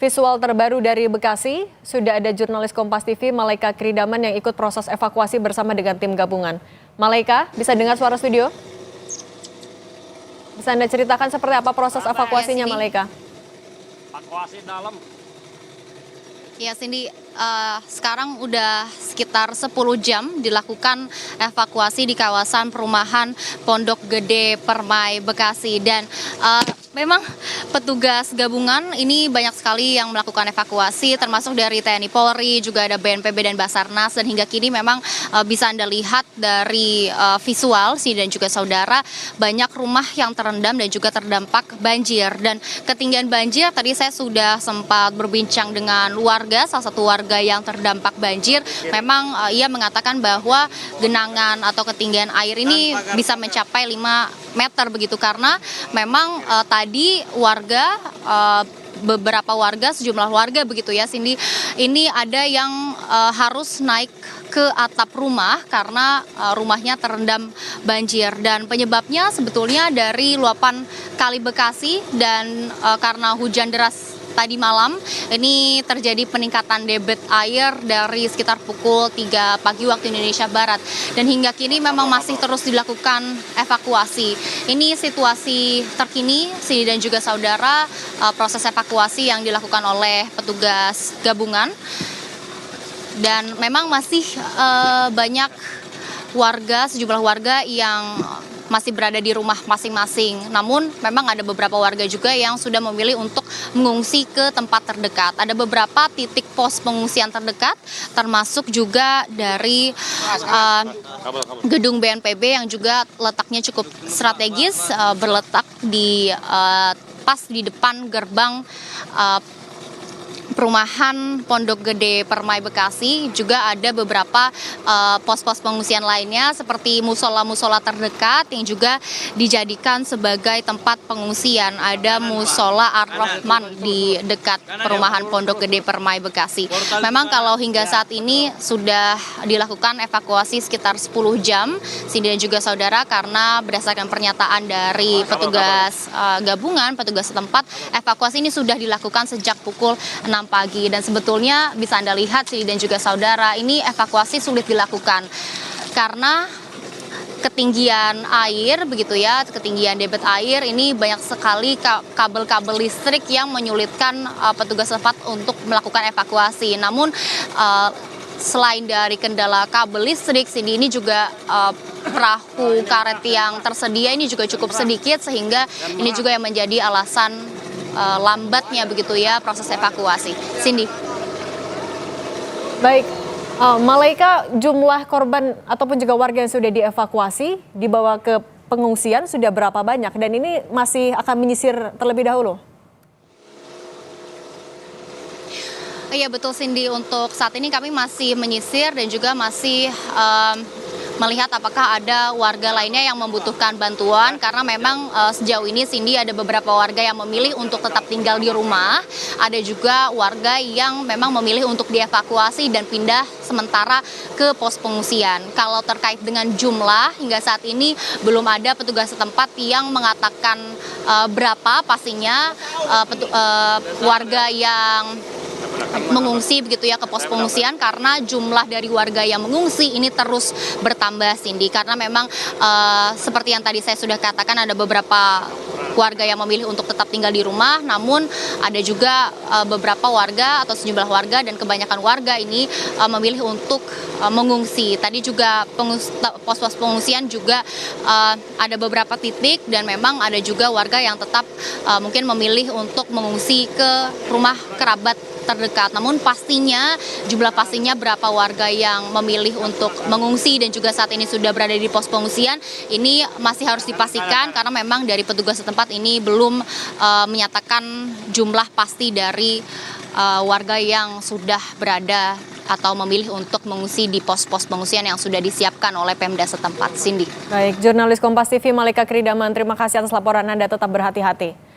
Visual terbaru dari Bekasi, sudah ada jurnalis Kompas TV Malaika Kridaman yang ikut proses evakuasi bersama dengan tim gabungan. Malaika, bisa dengar suara studio? Bisa Anda ceritakan seperti apa proses evakuasinya, Malaika? Evakuasi dalam. Ya Cindy, sekarang udah sekitar 10 jam dilakukan evakuasi di kawasan perumahan Pondok Gede Permai Bekasi dan memang petugas gabungan ini banyak sekali yang melakukan evakuasi termasuk dari TNI Polri, juga ada BNPB dan Basarnas, dan hingga kini memang bisa Anda lihat dari visual dan juga saudara banyak rumah yang terendam dan juga terdampak banjir. Dan ketinggian banjir tadi saya sudah sempat berbincang dengan warga, salah satu warga yang terdampak banjir, memang ia mengatakan bahwa genangan atau ketinggian air ini bisa mencapai 5 meter begitu, karena memang tadi warga beberapa warga, sejumlah warga begitu ya Cindy, ini ada yang harus naik ke atap rumah karena rumahnya terendam banjir, dan penyebabnya sebetulnya dari luapan Kali Bekasi dan karena hujan deras tadi malam ini terjadi peningkatan debit air dari sekitar pukul 3 pagi waktu Indonesia Barat, dan hingga kini memang masih terus dilakukan evakuasi. Ini situasi terkini Cindy dan juga saudara, proses evakuasi yang dilakukan oleh petugas gabungan, dan memang masih banyak warga, sejumlah warga yang masih berada di rumah masing-masing. Namun memang ada beberapa warga juga yang sudah memilih untuk mengungsi ke tempat terdekat. Ada beberapa titik pos pengungsian terdekat, termasuk juga dari gedung BNPB yang juga letaknya cukup strategis, berletak di pas di depan gerbang perumahan Pondok Gede Permai Bekasi. Juga ada beberapa pos-pos pengungsian lainnya seperti musola-musola terdekat yang juga dijadikan sebagai tempat pengungsian. Ada musola Ar-Rahman di dekat perumahan Pondok Gede Permai Bekasi. Memang kalau hingga saat ini sudah dilakukan evakuasi sekitar 10 jam, Cindy dan juga saudara, karena berdasarkan pernyataan dari petugas gabungan, petugas setempat, evakuasi ini sudah dilakukan sejak pukul 6 pagi, dan sebetulnya bisa Anda lihat Cindy dan juga saudara, ini evakuasi sulit dilakukan karena ketinggian air begitu ya, ketinggian debit air ini banyak sekali kabel-kabel listrik yang menyulitkan petugas setempat untuk melakukan evakuasi. Namun selain dari kendala kabel listrik, Cindy, ini juga perahu karet yang tersedia ini juga cukup sedikit, sehingga ini juga yang menjadi alasan lambatnya begitu ya proses evakuasi. Cindy. Baik, Malaika, jumlah korban ataupun juga warga yang sudah dievakuasi dibawa ke pengungsian sudah berapa banyak, dan ini masih akan menyisir terlebih dahulu? Iya betul Cindy, untuk saat ini kami masih menyisir dan juga masih melihat apakah ada warga lainnya yang membutuhkan bantuan, karena memang sejauh ini Cindy ada beberapa warga yang memilih untuk tetap tinggal di rumah, ada juga warga yang memang memilih untuk dievakuasi dan pindah sementara ke pos pengungsian. Kalau terkait dengan jumlah, hingga saat ini belum ada petugas setempat yang mengatakan berapa pastinya warga yang mengungsi begitu ya ke pos pengungsian, karena jumlah dari warga yang mengungsi ini terus bertambah Cindy, karena memang seperti yang tadi saya sudah katakan, ada beberapa warga yang memilih untuk tetap tinggal di rumah, namun ada juga beberapa warga atau sejumlah warga dan kebanyakan warga ini memilih untuk mengungsi. Tadi juga pos-pos pengungsian juga ada beberapa titik, dan memang ada juga warga yang tetap mungkin memilih untuk mengungsi ke rumah kerabat terdekat. Namun jumlah pastinya berapa warga yang memilih untuk mengungsi dan juga saat ini sudah berada di pos pengungsian ini masih harus dipastikan, karena memang dari petugas setempat ini belum menyatakan jumlah pasti dari warga yang sudah berada atau memilih untuk mengungsi di pos-pos pengungsian yang sudah disiapkan oleh Pemda setempat. Cindy. Baik, jurnalis Kompas TV Malaika Kridaman, terima kasih atas laporan Anda, tetap berhati-hati.